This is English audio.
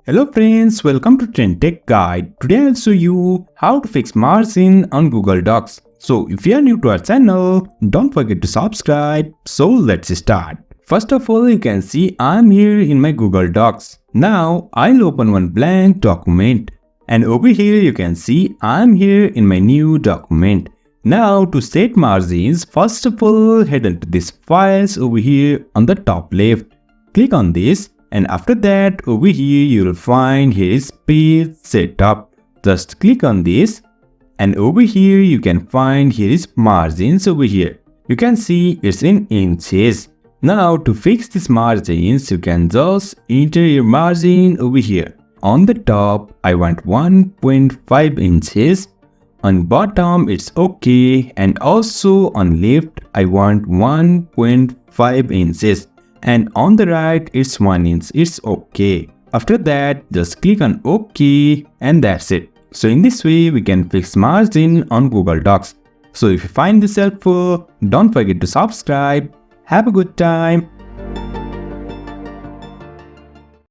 Hello friends, welcome to TrendTech Guide. Today I'll show you how to fix margin on Google Docs. So if you are new to our channel, don't forget to subscribe. So let's start. First of all, you can see I'm here in my Google Docs. Now I'll open one blank document. And over here you can see I'm here in my new document. Now to set margins, first of all head into this files over here on the top left. Click on this. And after that, over here you will find here is page setup. Just click on this, and over here you can find here is margins over here. You can see it's in inches. Now to fix these margins, you can just enter your margin over here. On the top, I want 1.5 inches. On bottom, it's okay, and also on left, I want 1.5 inches. And on the right, it's 1 inch, it's okay. After that, just click on OK, and that's it. So in this way, we can fix margin on Google Docs. So if you find this helpful, don't forget to subscribe. Have a good time.